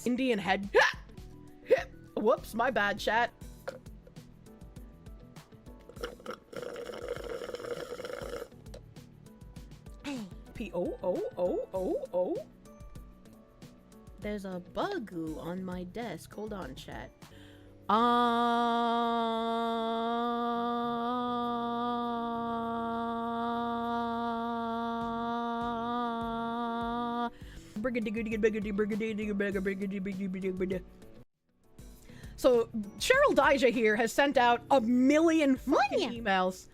Indian head. Whoops, my bad, chat. Oh. There's a bug on my desk. Hold on, chat. So Cheryl Dijah here has sent out a million fucking emails.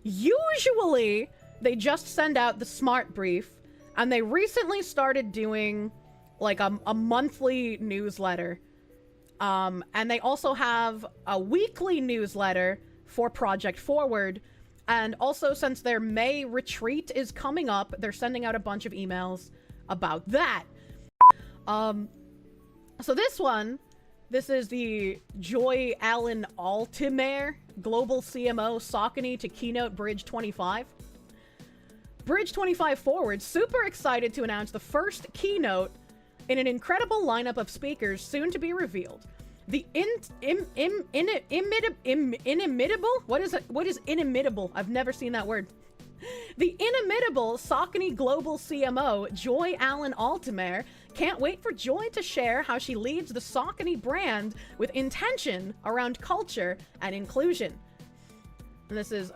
Usually they just send out the smart brief, and they recently started doing like a monthly newsletter. And they also have a weekly newsletter for Project Forward. And also, since their May retreat is coming up, they're sending out a bunch of emails about that. So this is the Joy Allen Altimere Global CMO Saucony to keynote Bridge 25. Bridge 25 Forward, super excited to announce the first keynote in an incredible lineup of speakers soon to be revealed. The inimitable? What is it? What is inimitable? I've never seen that word. The inimitable Saucony Global CMO, Joy Allen Altimere, can't wait for Joy to share how she leads the Saucony brand with intention around culture and inclusion. And this is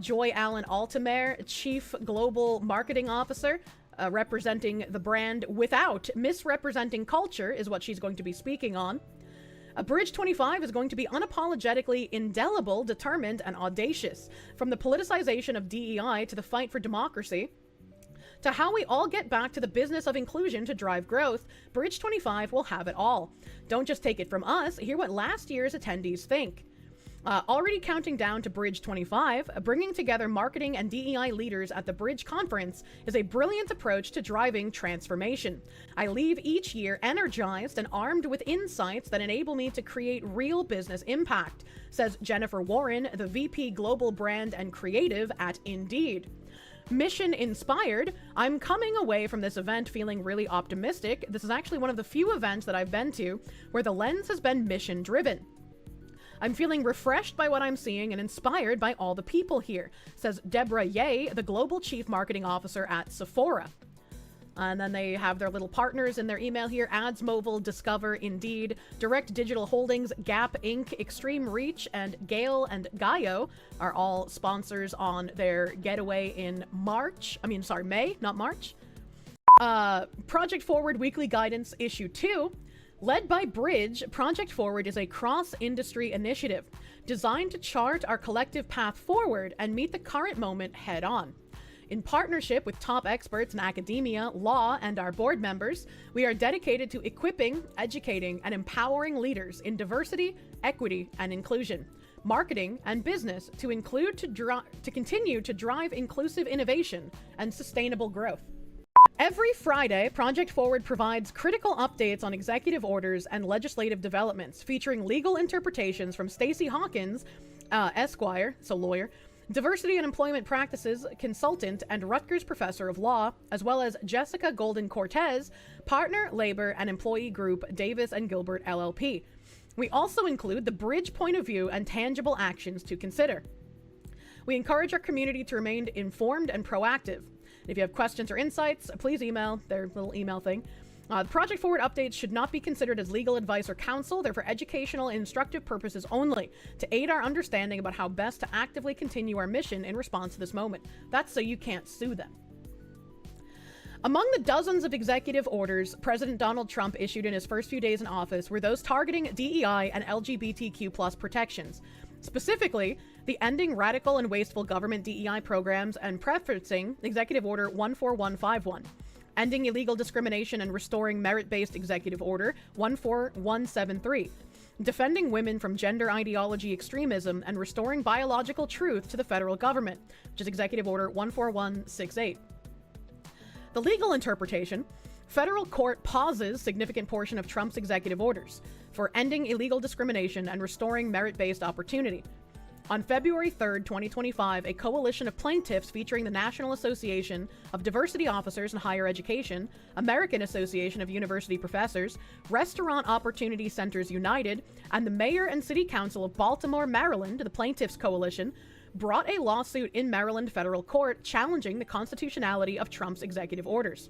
Joy Allen Altimere, Chief Global Marketing Officer, representing the brand without misrepresenting culture is what she's going to be speaking on. Bridge 25 is going to be unapologetically indelible, determined, and audacious. From the politicization of DEI to the fight for democracy, to how we all get back to the business of inclusion to drive growth, Bridge 25 will have it all. Don't just take it from us, hear what last year's attendees think. Already counting down to Bridge 25, bringing together marketing and DEI leaders at the Bridge Conference is a brilliant approach to driving transformation. I leave each year energized and armed with insights that enable me to create real business impact, says Jennifer Warren, the VP Global Brand and Creative at Indeed. Mission inspired, I'm coming away from this event feeling really optimistic. This is actually one of the few events that I've been to where the lens has been mission driven. I'm feeling refreshed by what I'm seeing and inspired by all the people here, says Deborah Ye, the Global Chief Marketing Officer at Sephora. And then they have their little partners in their email here: Ads Mobile, Discover, Indeed, Direct Digital Holdings, Gap Inc., Extreme Reach, and Gale and Gaio are all sponsors on their getaway in May, not March. Project Forward Weekly Guidance Issue 2. Led by Bridge, Project Forward is a cross-industry initiative designed to chart our collective path forward and meet the current moment head-on. In partnership with top experts in academia, law, and our board members, we are dedicated to equipping, educating, and empowering leaders in diversity, equity, and inclusion, marketing, and business to continue to drive inclusive innovation and sustainable growth. Every Friday, Project Forward provides critical updates on executive orders and legislative developments, featuring legal interpretations from Stacey Hawkins, Esquire, so lawyer, diversity and employment practices consultant and Rutgers professor of law, as well as Jessica Golden Cortez, partner, labor, and employee group Davis and Gilbert LLP. We also include the Bridge point of view and tangible actions to consider. We encourage our community to remain informed and proactive. If you have questions or insights, please email their little email thing. The Project Forward updates should not be considered as legal advice or counsel. They're for educational and instructive purposes only, to aid our understanding about how best to actively continue our mission in response to this moment. That's so you can't sue them. Among the dozens of executive orders President Donald Trump issued in his first few days in office were those targeting DEI and LGBTQ+ protections. Specifically, the Ending Radical and Wasteful Government DEI Programs and preferencing Executive Order 14151, Ending Illegal Discrimination and Restoring Merit-Based Executive Order 14173, Defending Women from Gender Ideology Extremism and Restoring Biological Truth to the Federal Government, which is Executive Order 14168. The legal interpretation: federal court pauses significant portion of Trump's executive orders for ending illegal discrimination and restoring merit-based opportunity. On February 3rd, 2025, a coalition of plaintiffs featuring the National Association of Diversity Officers in Higher Education, American Association of University Professors, Restaurant Opportunity Centers United, and the Mayor and City Council of Baltimore, Maryland, the Plaintiffs Coalition, brought a lawsuit in Maryland federal court challenging the constitutionality of Trump's executive orders.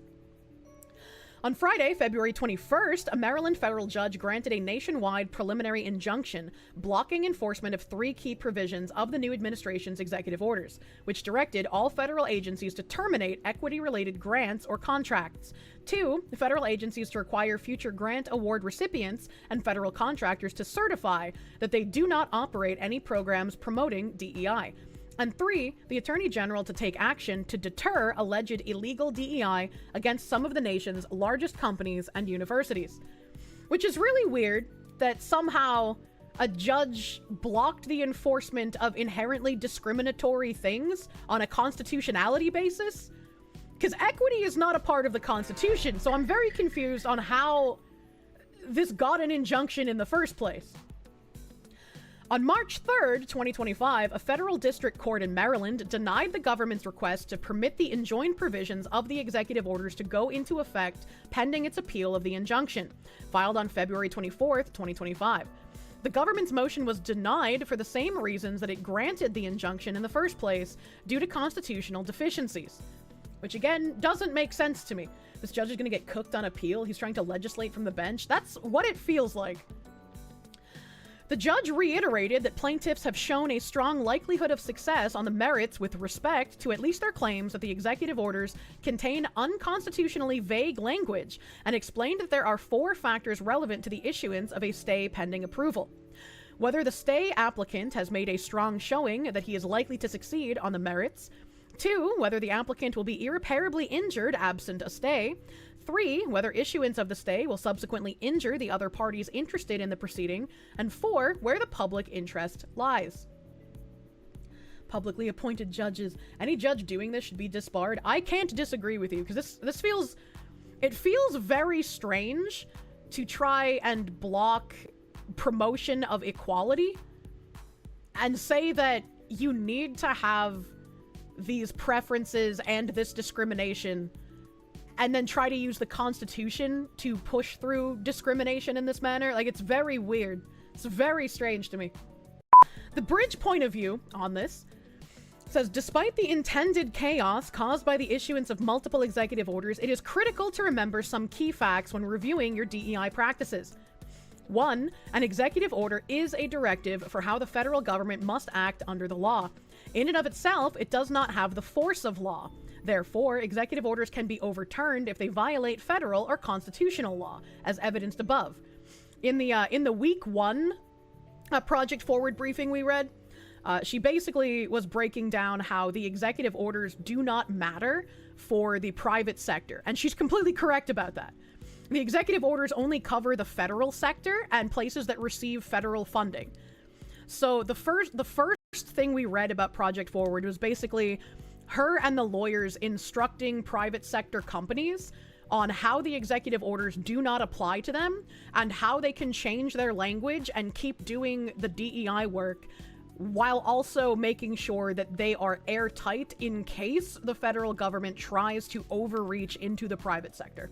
On Friday, February 21st, a Maryland federal judge granted a nationwide preliminary injunction blocking enforcement of 3 key provisions of the new administration's executive orders, which directed all federal agencies to terminate equity-related grants or contracts. 2, federal agencies to require future grant award recipients and federal contractors to certify that they do not operate any programs promoting DEI. And 3, the Attorney General to take action to deter alleged illegal DEI against some of the nation's largest companies and universities. Which is really weird that somehow a judge blocked the enforcement of inherently discriminatory things on a constitutionality basis. Because equity is not a part of the Constitution, so I'm very confused on how this got an injunction in the first place. On March 3rd, 2025, a federal district court in Maryland denied the government's request to permit the enjoined provisions of the executive orders to go into effect pending its appeal of the injunction, filed on February 24th, 2025. The government's motion was denied for the same reasons that it granted the injunction in the first place, due to constitutional deficiencies. Which, again, doesn't make sense to me. This judge is going to get cooked on appeal. He's trying to legislate from the bench. That's what it feels like. The judge reiterated that plaintiffs have shown a strong likelihood of success on the merits with respect to at least their claims that the executive orders contain unconstitutionally vague language, and explained that there are 4 factors relevant to the issuance of a stay pending approval. Whether the stay applicant has made a strong showing that he is likely to succeed on the merits. 2, whether the applicant will be irreparably injured absent a stay. 3, whether issuance of the stay will subsequently injure the other parties interested in the proceeding. And 4, where the public interest lies. Publicly appointed judges. Any judge doing this should be disbarred. I can't disagree with you, because this feels very strange to try and block promotion of equality and say that you need to have these preferences and this discrimination, and then try to use the Constitution to push through discrimination in this manner. Like, it's very weird. It's very strange to me. The Bridge point of view on this says, despite the intended chaos caused by the issuance of multiple executive orders, it is critical to remember some key facts when reviewing your DEI practices. 1, an executive order is a directive for how the federal government must act under the law. In and of itself, it does not have the force of law. Therefore, executive orders can be overturned if they violate federal or constitutional law, as evidenced above. In the week 1 Project Forward briefing we read, she basically was breaking down how the executive orders do not matter for the private sector, and she's completely correct about that. The executive orders only cover the federal sector and places that receive federal funding. So the first thing we read about Project Forward was basically her and the lawyers instructing private sector companies on how the executive orders do not apply to them and how they can change their language and keep doing the DEI work while also making sure that they are airtight in case the federal government tries to overreach into the private sector.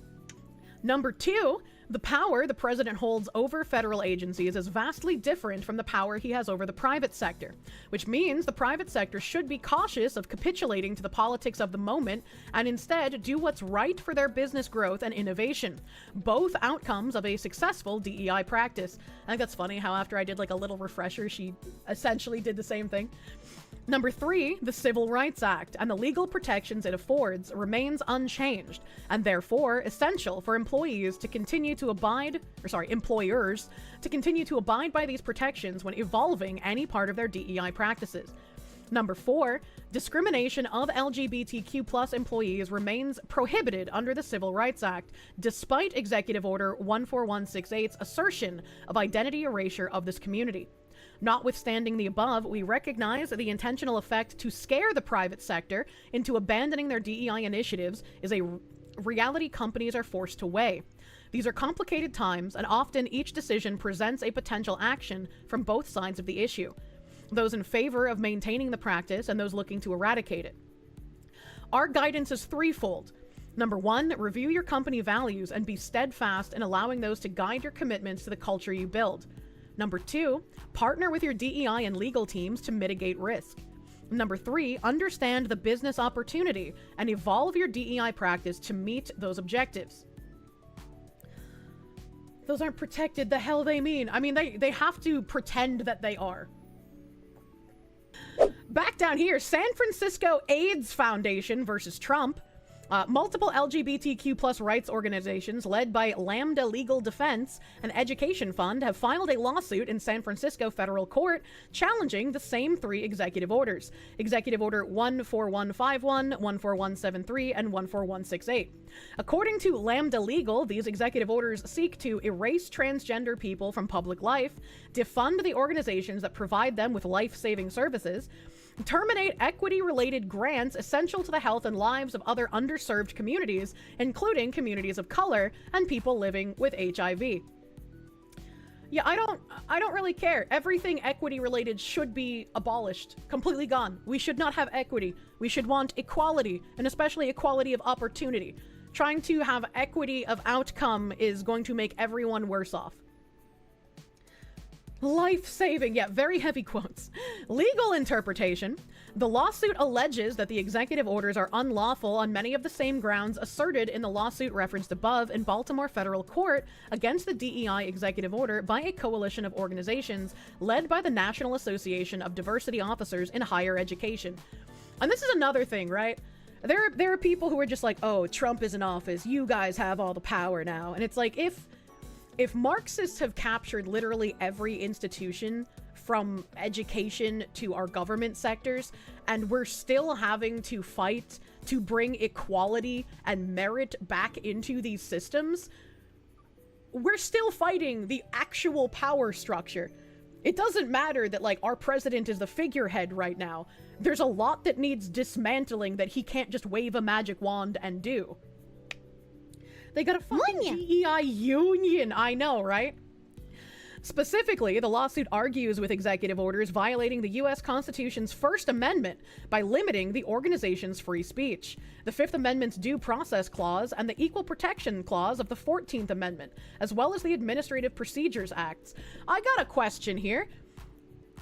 Number 2, the power the president holds over federal agencies is vastly different from the power he has over the private sector, which means the private sector should be cautious of capitulating to the politics of the moment and instead do what's right for their business growth and innovation, both outcomes of a successful DEI practice. I think that's funny how after I did like a little refresher, she essentially did the same thing. Number 3, the Civil Rights Act and the legal protections it affords remains unchanged, and therefore essential for employers to continue to abide by these protections when evolving any part of their DEI practices. Number 4, discrimination of LGBTQ+ employees remains prohibited under the Civil Rights Act, despite Executive Order 14168's assertion of identity erasure of this community. Notwithstanding the above, we recognize that the intentional effect to scare the private sector into abandoning their DEI initiatives is a reality companies are forced to weigh. These are complicated times, and often each decision presents a potential action from both sides of the issue. those in favor of maintaining the practice, and those looking to eradicate it. Our guidance is threefold. Number one, review your company values and be steadfast in allowing those to guide your commitments to the culture you build. Number two, partner with your DEI and legal teams to mitigate risk. Number three, understand the business opportunity and evolve your DEI practice to meet those objectives. Those aren't protected, the hell they mean. I mean, they have to pretend that they are. Back down here, San Francisco AIDS Foundation versus Trump. Multiple LGBTQ+ rights organizations led by Lambda Legal Defense and Education Fund have filed a lawsuit in San Francisco federal court challenging the same three executive orders. Executive Order 14151, 14173, and 14168. According to Lambda Legal, these executive orders seek to erase transgender people from public life, defund the organizations that provide them with life-saving services, terminate equity-related grants essential to the health and lives of other underserved communities, including communities of color and people living with HIV. Yeah, I don't really care. Everything equity-related should be abolished, completely gone. We should not have equity. We should want equality, and especially equality of opportunity. Trying to have equity of outcome is going to make everyone worse off. Life-saving, yeah, very heavy quotes. Legal interpretation. The lawsuit alleges that the executive orders are unlawful on many of the same grounds asserted in the lawsuit referenced above in Baltimore federal court against the DEI executive order by a coalition of organizations led by the National Association of Diversity Officers in Higher Education. And this is another thing, right? There are people who are just like, oh, Trump is in office, you guys have all the power now. And it's like, if Marxists have captured literally every institution from education to our government sectors, and we're still having to fight to bring equality and merit back into these systems, we're still fighting the actual power structure. It doesn't matter that, like, our president is the figurehead right now. There's a lot that needs dismantling that he can't just wave a magic wand and do. They got a fucking DEI union, I know, right? Specifically, the lawsuit argues with executive orders violating the U.S. Constitution's First Amendment by limiting the organization's free speech, the Fifth Amendment's Due Process Clause, and the Equal Protection Clause of the 14th Amendment, as well as the Administrative Procedures Acts. I got a question here.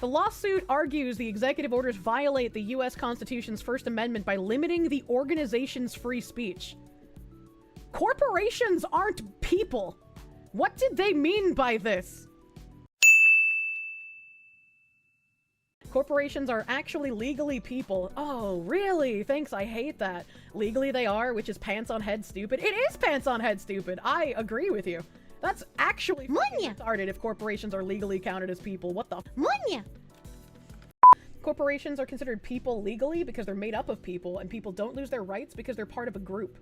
The lawsuit argues the executive orders violate the U.S. Constitution's First Amendment by limiting the organization's free speech. Corporations aren't people. What did they mean by this? Corporations are actually legally people. Oh, really? Thanks, I hate that. Legally they are, which is pants on head stupid. It is pants on head stupid. I agree with you. That's actually retarded if corporations are legally counted as people. What the f? Corporations are considered people legally because they're made up of people, and people don't lose their rights because they're part of a group.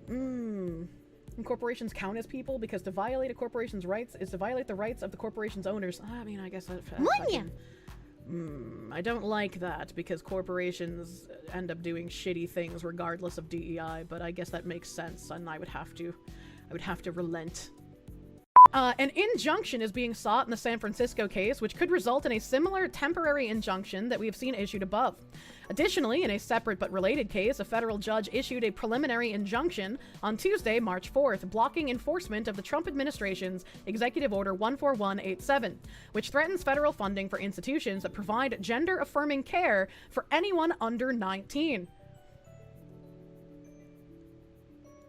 And corporations count as people because to violate a corporation's rights is to violate the rights of the corporation's owners. I mean, I guess that... I don't like that because corporations end up doing shitty things regardless of DEI, but I guess that makes sense, and I would have to relent. An injunction is being sought in the San Francisco case, which could result in a similar temporary injunction that we have seen issued above. Additionally, in a separate but related case, a federal judge issued a preliminary injunction on Tuesday, March 4th, blocking enforcement of the Trump administration's Executive Order 14187, which threatens federal funding for institutions that provide gender-affirming care for anyone under 19.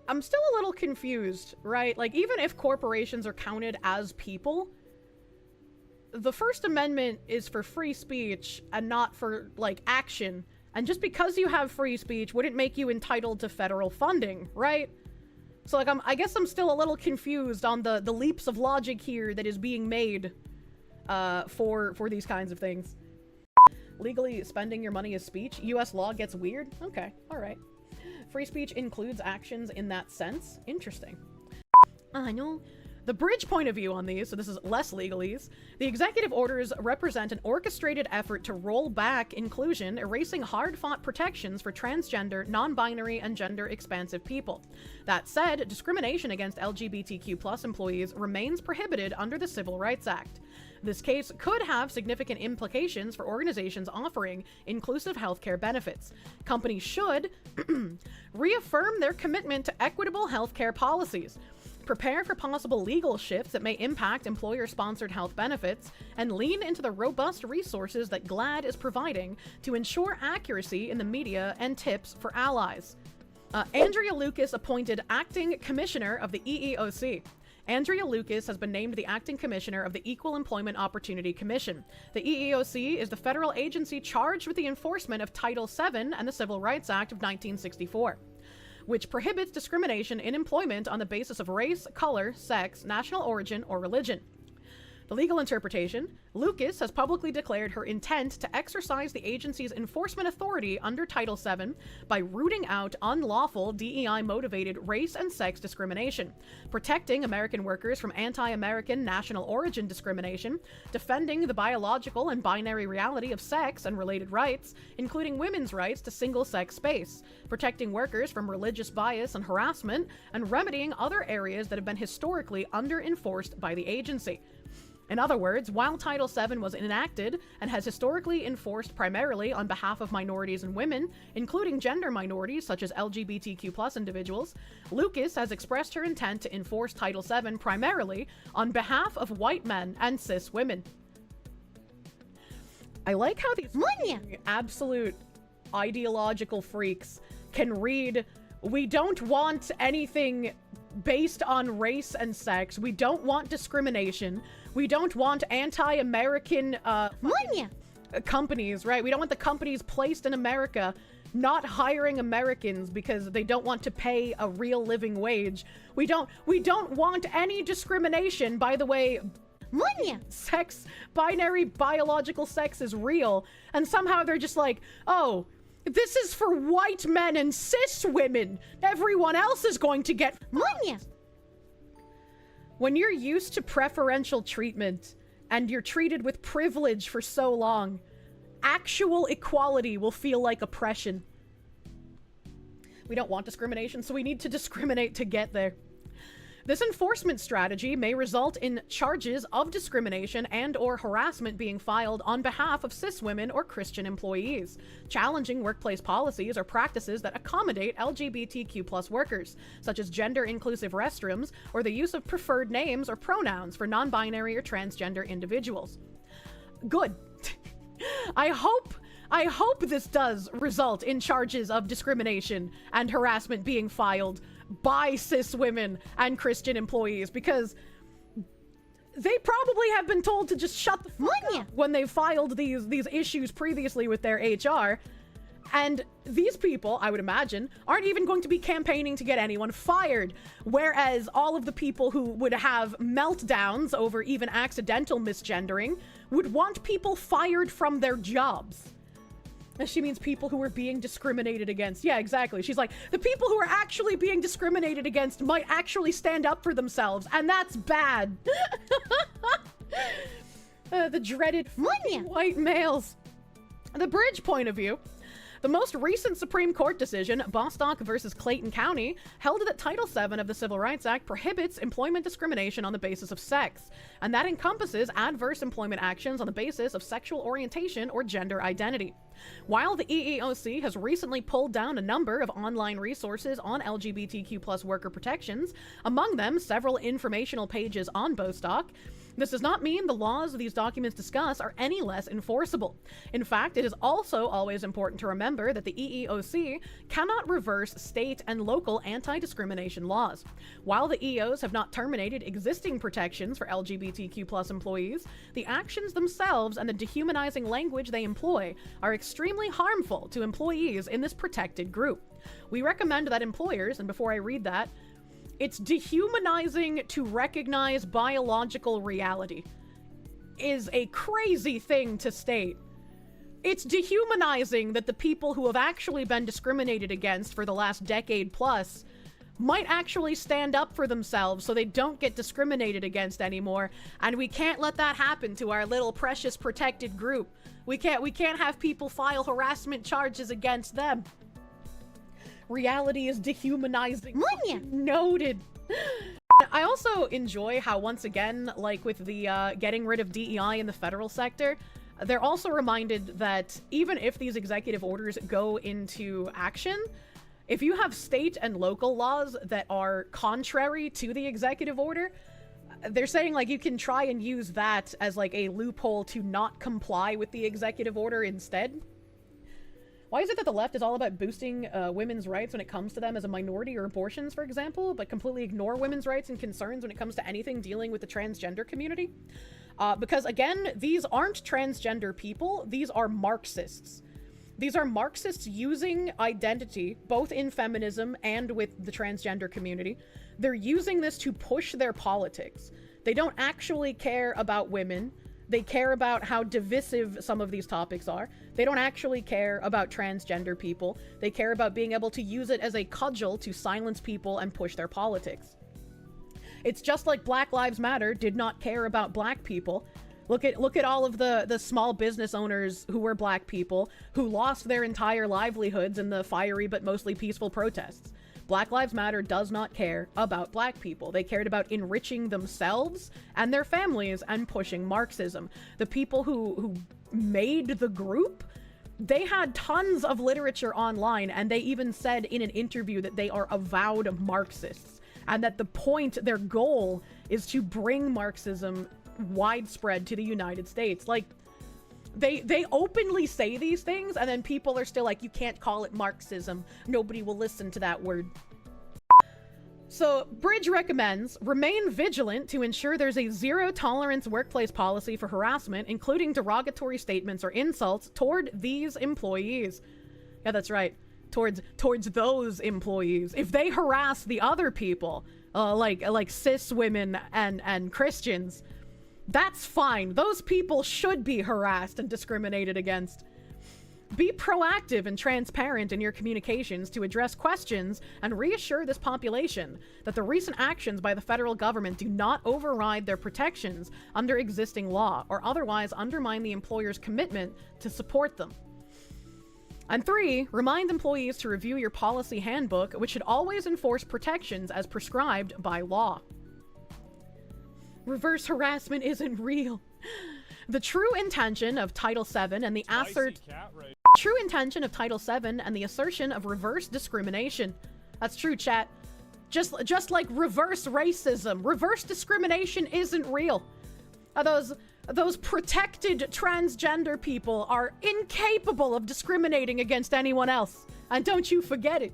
I'm still a little confused, right? Like, even if corporations are counted as people, the First Amendment is for free speech and not for, like, action. And just because you have free speech wouldn't make you entitled to federal funding, right? So, like, I guess I'm still a little confused on the leaps of logic here that is being made for these kinds of things. Legally spending your money as speech? US law gets weird? Okay, alright. Free speech includes actions in that sense? Interesting. I know. The bridge point of view on these, so this is less legalese, the executive orders represent an orchestrated effort to roll back inclusion, erasing hard-fought protections for transgender, non-binary, and gender-expansive people. That said, discrimination against LGBTQ+ employees remains prohibited under the Civil Rights Act. This case could have significant implications for organizations offering inclusive healthcare benefits. Companies should reaffirm their commitment to equitable healthcare policies, prepare for possible legal shifts that may impact employer-sponsored health benefits, and lean into the robust resources that GLAAD is providing to ensure accuracy in the media and tips for allies. Andrea Lucas appointed acting commissioner of the EEOC. Andrea Lucas has been named the acting commissioner of the Equal Employment Opportunity Commission. The EEOC is the federal agency charged with the enforcement of Title VII and the Civil Rights Act of 1964. Which prohibits discrimination in employment on the basis of race, color, sex, national origin, or religion. The legal interpretation: Lucas has publicly declared her intent to exercise the agency's enforcement authority under Title VII by rooting out unlawful DEI-motivated race and sex discrimination, protecting American workers from anti-American national origin discrimination, defending the biological and binary reality of sex and related rights, including women's rights to single-sex space, protecting workers from religious bias and harassment, and remedying other areas that have been historically under-enforced by the agency. In other words, while Title VII was enacted and has historically enforced primarily on behalf of minorities and women, including gender minorities such as LGBTQ+ individuals, Lucas has expressed her intent to enforce Title VII primarily on behalf of white men and cis women. I like how these absolute ideological freaks can read, "We don't want anything based on race and sex. We don't want discrimination. We don't want anti-American companies, right? We don't want the companies placed in America not hiring Americans because they don't want to pay a real living wage. We don't want any discrimination. By the way, sex, binary biological sex is real." And somehow they're just like, "Oh, this is for white men and cis women. Everyone else is going to get money." When you're used to preferential treatment and you're treated with privilege for so long, actual equality will feel like oppression. We don't want discrimination, so we need to discriminate to get there. This enforcement strategy may result in charges of discrimination and/or harassment being filed on behalf of cis women or Christian employees, challenging workplace policies or practices that accommodate LGBTQ+ workers, such as gender-inclusive restrooms or the use of preferred names or pronouns for non-binary or transgender individuals. Good. I hope this does result in charges of discrimination and harassment being filed by cis women and Christian employees, because they probably have been told to just shut the fuck up when they filed these issues previously with their HR. And these people, I would imagine, aren't even going to be campaigning to get anyone fired. Whereas all of the people who would have meltdowns over even accidental misgendering would want people fired from their jobs. She means people who are being discriminated against. Yeah, exactly. She's like, the people who are actually being discriminated against might actually stand up for themselves, and that's bad. The dreaded white males. The bridge point of view. The most recent Supreme Court decision, Bostock versus Clayton County, held that Title VII of the Civil Rights Act prohibits employment discrimination on the basis of sex, and that encompasses adverse employment actions on the basis of sexual orientation or gender identity. While the EEOC has recently pulled down a number of online resources on LGBTQ+ worker protections, among them several informational pages on Bostock, this does not mean the laws these documents discuss are any less enforceable. In fact, it is also always important to remember that the EEOC cannot reverse state and local anti-discrimination laws. While the EOs have not terminated existing protections for LGBTQ+ employees, the actions themselves and the dehumanizing language they employ are extremely harmful to employees in this protected group. We recommend that employers, and before I read that, it's dehumanizing to recognize biological reality is a crazy thing to state. It's dehumanizing that the people who have actually been discriminated against for the last decade plus might actually stand up for themselves so they don't get discriminated against anymore. And we can't let that happen to our little precious protected group. We can't have people file harassment charges against them. Reality is dehumanizing. Noted. I also enjoy how, once again, like with the getting rid of DEI in the federal sector, they're also reminded that even if these executive orders go into action, if you have state and local laws that are contrary to the executive order, they're saying, like, you can try and use that as, like, a loophole to not comply with the executive order instead. Why is it that the left is all about boosting women's rights when it comes to them as a minority or abortions, for example, but completely ignore women's rights and concerns when it comes to anything dealing with the transgender community? Because, again, these aren't transgender people. These are Marxists. These are Marxists using identity, both in feminism and with the transgender community. They're using this to push their politics. They don't actually care about women. They care about how divisive some of these topics are. They don't actually care about transgender people. They care about being able to use it as a cudgel to silence people and push their politics. It's just like Black Lives Matter did not care about black people. Look at all of the small business owners who were black people who lost their entire livelihoods in the fiery but mostly peaceful protests. Black Lives Matter does not care about black people. They cared about enriching themselves and their families and pushing Marxism. The people who made the group, they had tons of literature online, and they even said in an interview that they are avowed Marxists, and that the point, their goal, is to bring Marxism widespread to the United States. Like, they openly say these things, and then people are still like, you can't call it Marxism. Nobody will listen to that word. So, Bridge recommends remain vigilant to ensure there's a zero-tolerance workplace policy for harassment, including derogatory statements or insults toward these employees. Yeah, that's right. Towards those employees. If they harass the other people, like cis women and Christians, that's fine. Those people should be harassed and discriminated against. Be proactive and transparent in your communications to address questions and reassure this population that the recent actions by the federal government do not override their protections under existing law or otherwise undermine the employer's commitment to support them. And 3, remind employees to review your policy handbook, which should always enforce protections as prescribed by law. Reverse harassment isn't real. The true intention of Title VII and the assertion of reverse discrimination. That's true, chat. Just like reverse racism, reverse discrimination isn't real. Those protected transgender people are incapable of discriminating against anyone else. And don't you forget it.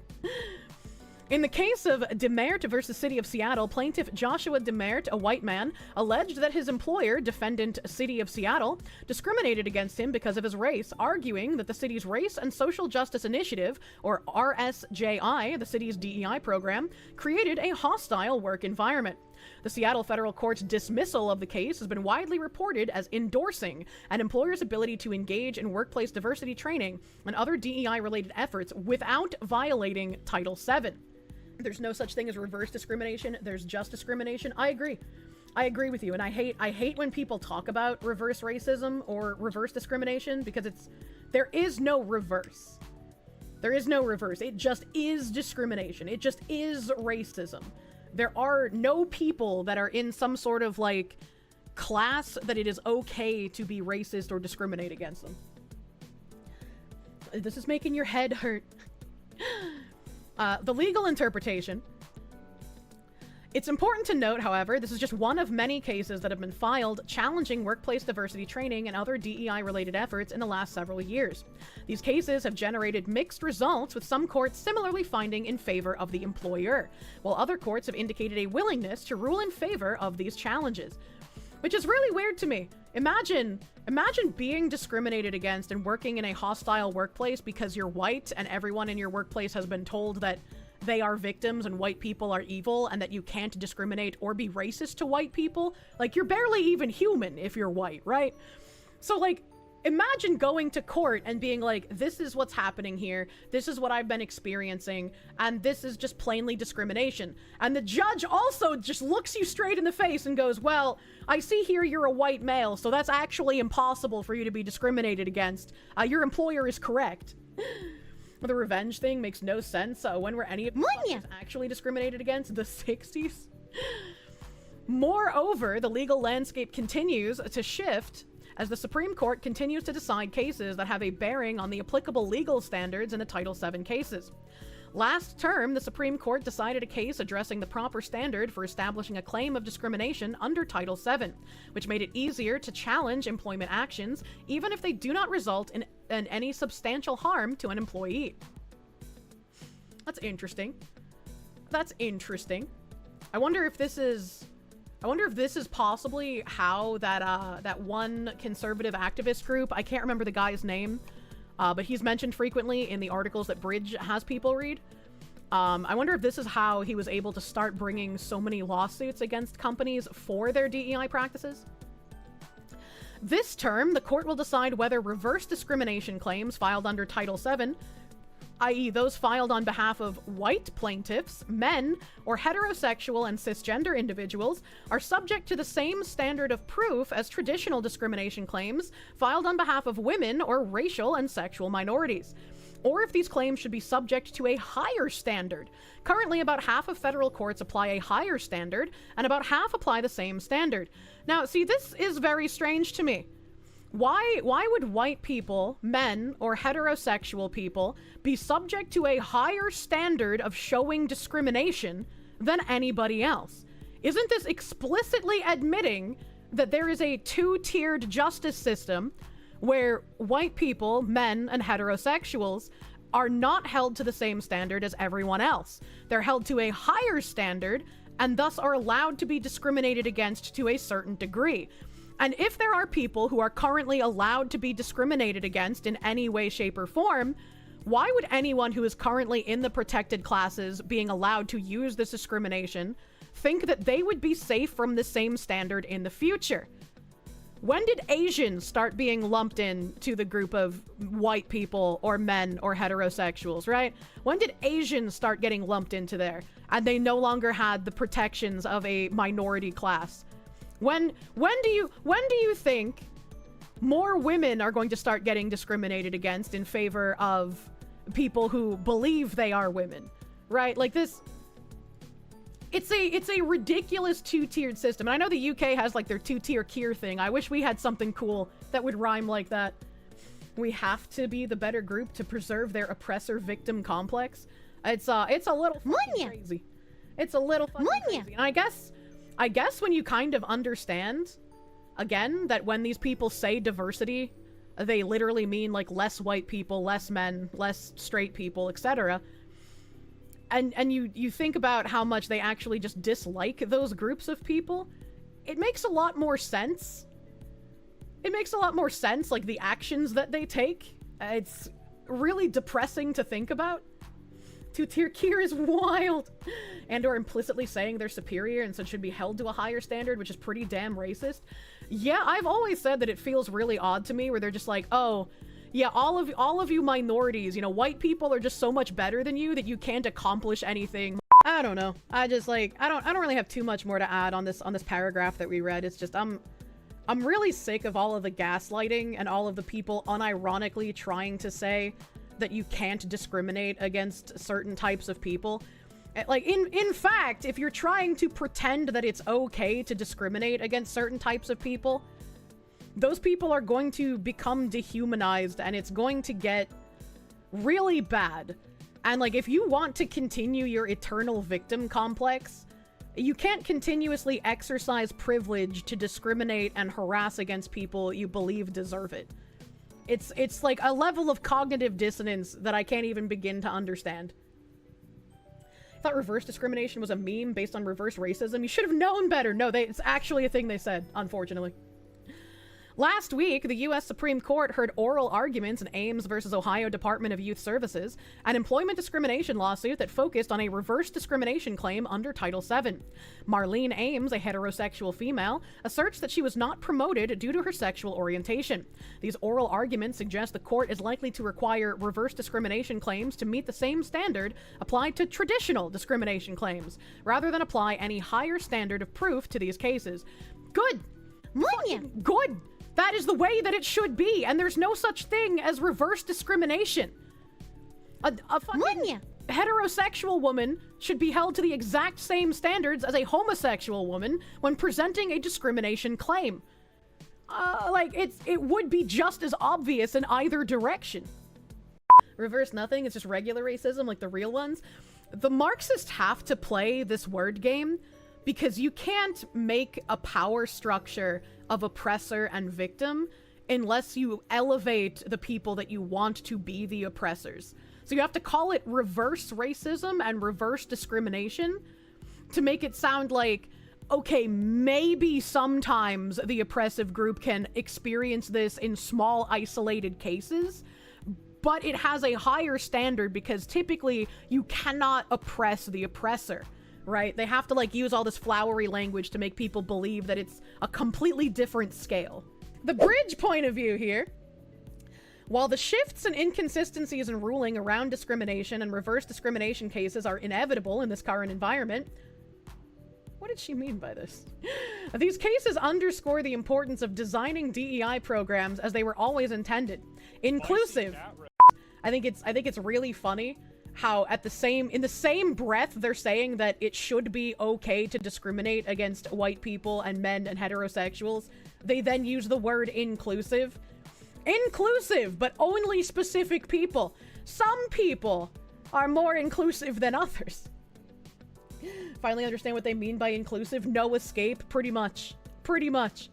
In the case of Demert versus City of Seattle, plaintiff Joshua Demert, a white man, alleged that his employer, defendant City of Seattle, discriminated against him because of his race, arguing that the city's Race and Social Justice Initiative, or RSJI, the city's DEI program, created a hostile work environment. The Seattle federal court's dismissal of the case has been widely reported as endorsing an employer's ability to engage in workplace diversity training and other DEI-related efforts without violating Title VII. There's no such thing as reverse discrimination. There's just discrimination. I agree. I agree with you. And I hate when people talk about reverse racism or reverse discrimination, because there is no reverse. There is no reverse. It just is discrimination. It just is racism. There are no people that are in some sort of, like, class that it is okay to be racist or discriminate against them. This is making your head hurt. The legal interpretation. It's important to note, however, this is just one of many cases that have been filed challenging workplace diversity training and other DEI-related efforts in the last several years. These cases have generated mixed results, with some courts similarly finding in favor of the employer, while other courts have indicated a willingness to rule in favor of these challenges. Which is really weird to me. Imagine being discriminated against and working in a hostile workplace because you're white and everyone in your workplace has been told that they are victims and white people are evil and that you can't discriminate or be racist to white people. Like, you're barely even human if you're white, right? So, like, imagine going to court and being like, this is what's happening here, this is what I've been experiencing, and this is just plainly discrimination. And the judge also just looks you straight in the face and goes, well, I see here you're a white male, so that's actually impossible for you to be discriminated against. Your employer is correct. The revenge thing makes no sense. When were any of us actually discriminated against? The 60s? Moreover, the legal landscape continues to shift as the Supreme Court continues to decide cases that have a bearing on the applicable legal standards in the Title VII cases. Last term, the Supreme Court decided a case addressing the proper standard for establishing a claim of discrimination under Title VII, which made it easier to challenge employment actions, even if they do not result in any substantial harm to an employee. That's interesting. That's interesting. I wonder if this is possibly how that one conservative activist group, I can't remember the guy's name, but he's mentioned frequently in the articles that Bridge has people read. I wonder if this is how he was able to start bringing so many lawsuits against companies for their DEI practices. This term, the court will decide whether reverse discrimination claims filed under Title VII, i.e. those filed on behalf of white plaintiffs, men, or heterosexual and cisgender individuals, are subject to the same standard of proof as traditional discrimination claims filed on behalf of women or racial and sexual minorities, or if these claims should be subject to a higher standard. Currently, about half of federal courts apply a higher standard, and about half apply the same standard. Now, see, this is very strange to me. Why would white people, men, or heterosexual people be subject to a higher standard of showing discrimination than anybody else? Isn't this explicitly admitting that there is a two-tiered justice system where white people, men, and heterosexuals are not held to the same standard as everyone else? They're held to a higher standard and thus are allowed to be discriminated against to a certain degree. And if there are people who are currently allowed to be discriminated against in any way, shape, or form, why would anyone who is currently in the protected classes being allowed to use this discrimination think that they would be safe from the same standard in the future? When did Asians start being lumped in to the group of white people or men or heterosexuals, right? When did Asians start getting lumped into there and they no longer had the protections of a minority class? When do you think more women are going to start getting discriminated against in favor of people who believe they are women, right? Like this, it's a ridiculous two-tiered system. And I know the UK has like their two-tier Keir thing. I wish we had something cool that would rhyme like that. We have to be the better group to preserve their oppressor-victim complex. It's a little crazy. It's a little crazy. And I guess when you kind of understand, again, that when these people say diversity, they literally mean like less white people, less men, less straight people, etc. And you think about how much they actually just dislike those groups of people, it makes a lot more sense. It makes a lot more sense, like the actions that they take. It's really depressing to think about. Two-tier Keir is wild. And or implicitly saying they're superior and so should be held to a higher standard, which is pretty damn racist. Yeah, I've always said that it feels really odd to me where they're just like, oh, yeah, all of you minorities, you know, white people are just so much better than you that you can't accomplish anything. I don't know. I just like, I don't really have too much more to add on this paragraph that we read. It's just, I'm really sick of all of the gaslighting and all of the people unironically trying to say that you can't discriminate against certain types of people. Like, in fact, if you're trying to pretend that it's okay to discriminate against certain types of people, those people are going to become dehumanized and it's going to get really bad. And like, if you want to continue your eternal victim complex, you can't continuously exercise privilege to discriminate and harass against people you believe deserve it. It's like a level of cognitive dissonance that I can't even begin to understand. I thought reverse discrimination was a meme based on reverse racism. You should have known better. No, it's actually a thing they said, unfortunately. Last week, the U.S. Supreme Court heard oral arguments in Ames versus Ohio Department of Youth Services, an employment discrimination lawsuit that focused on a reverse discrimination claim under Title VII. Marlene Ames, a heterosexual female, asserts that she was not promoted due to her sexual orientation. These oral arguments suggest the court is likely to require reverse discrimination claims to meet the same standard applied to traditional discrimination claims, rather than apply any higher standard of proof to these cases. Good! Good! That is the way that it should be, and there's no such thing as reverse discrimination. A fucking heterosexual woman should be held to the exact same standards as a homosexual woman when presenting a discrimination claim. It would be just as obvious in either direction. Reverse nothing, it's just regular racism like the real ones. The Marxists have to play this word game because you can't make a power structure of oppressor and victim unless you elevate the people that you want to be the oppressors. So you have to call it reverse racism and reverse discrimination to make it sound like, okay, maybe sometimes the oppressive group can experience this in small isolated cases, but it has a higher standard because typically you cannot oppress the oppressor. Right? They have to use all this flowery language to make people believe that it's a completely different scale. The bridge point of view here. While the shifts and inconsistencies in ruling around discrimination and reverse discrimination cases are inevitable in this current environment, what did she mean by this? These cases underscore the importance of designing DEI programs as they were always intended. Inclusive. I think it's really funny how in the same breath they're saying that it should be okay to discriminate against white people and men and heterosexuals, they then use the word inclusive. Inclusive, but only specific people. Some people are more inclusive than others. Finally understand what they mean by inclusive. No escape, pretty much. Pretty much.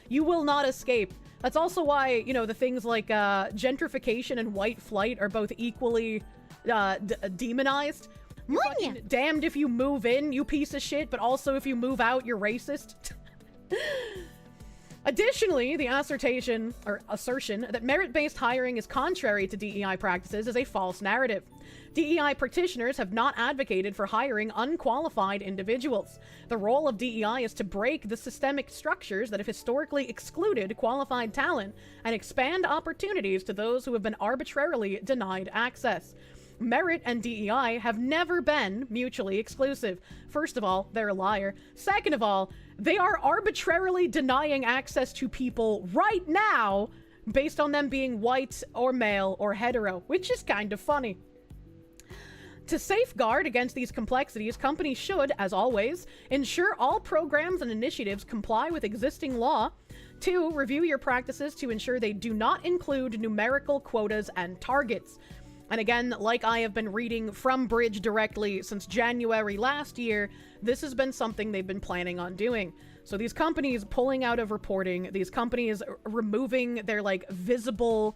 You will not escape. That's also why, the things like gentrification and white flight are both equally demonized. You're fucking damned if you move in, you piece of shit, but also if you move out, you're racist. Additionally, the assertion that merit-based hiring is contrary to DEI practices is a false narrative. DEI practitioners have not advocated for hiring unqualified individuals. The role of DEI is to break the systemic structures that have historically excluded qualified talent and expand opportunities to those who have been arbitrarily denied access. Merit and DEI have never been mutually exclusive. First of all, they're a liar. Second of all, they are arbitrarily denying access to people right now based on them being white or male or hetero, which is kind of funny. To safeguard against these complexities, companies should, as always, ensure all programs and initiatives comply with existing law. 2, review your practices to ensure they do not include numerical quotas and targets. And again, like I have been reading from Bridge directly since January last year, this has been something they've been planning on doing. So these companies pulling out of reporting, these companies removing their visible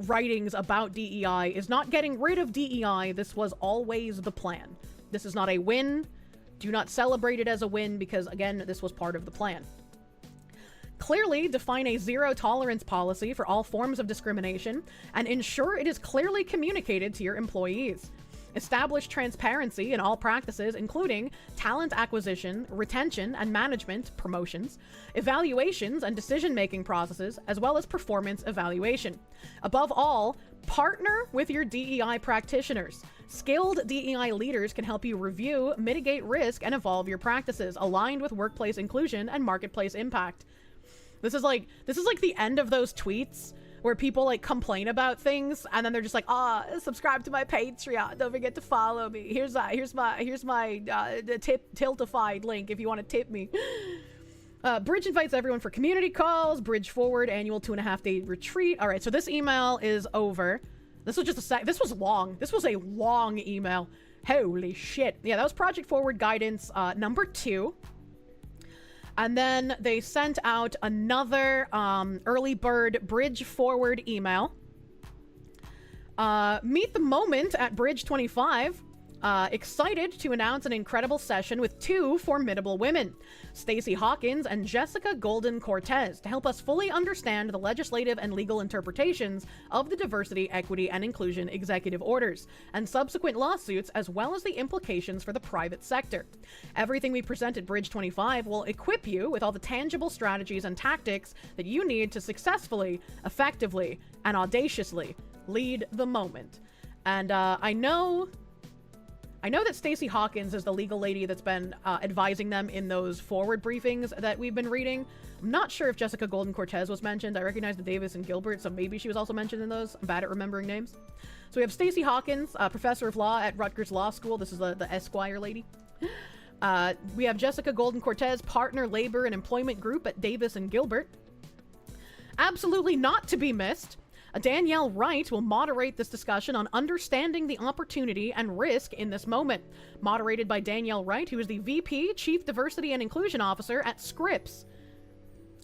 writings about DEI is not getting rid of DEI. This was always the plan. This is not a win. Do not celebrate it as a win because, again, this was part of the plan. Clearly define a zero-tolerance policy for all forms of discrimination and ensure it is clearly communicated to your employees. Establish transparency in all practices, including talent acquisition, retention and management, promotions, evaluations and decision-making processes, as well as performance evaluation. Above all, partner with your DEI practitioners. Skilled DEI leaders can help you review, mitigate risk, and evolve your practices, aligned with workplace inclusion and marketplace impact. This is like the end of those tweets where people complain about things and then they're just like, subscribe to my Patreon, don't forget to follow me, here's my tiltified link if you want to tip me. Bridge invites everyone for community calls. Bridge forward annual 2.5-day retreat. All right, so this email is over. This was just this was long. This was a long email. Holy shit. Yeah, that was Project Forward guidance number 2. And then they sent out another early bird Bridge Forward email. Meet the moment at Bridge 25. Excited to announce an incredible session with two formidable women, Stacey Hawkins and Jessica Golden Cortez, to help us fully understand the legislative and legal interpretations of the Diversity, Equity, and Inclusion Executive Orders and subsequent lawsuits, as well as the implications for the private sector. Everything we present at Bridge 25 will equip you with all the tangible strategies and tactics that you need to successfully, effectively, and audaciously lead the moment. And I know that Stacey Hawkins is the legal lady that's been advising them in those forward briefings that we've been reading. I'm not sure if Jessica Golden Cortez was mentioned. I recognize the Davis and Gilbert, so maybe she was also mentioned in those. I'm bad at remembering names. So we have Stacey Hawkins, professor of law at Rutgers Law School. This is the Esquire lady. We have Jessica Golden Cortez, partner labor and employment group at Davis and Gilbert. Absolutely not to be missed, Danielle Wright will moderate this discussion on understanding the opportunity and risk in this moment. Moderated by Danielle Wright, who is the VP, Chief Diversity and Inclusion Officer at Scripps.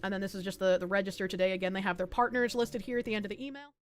And then this is just the register today. Again, they have their partners listed here at the end of the email.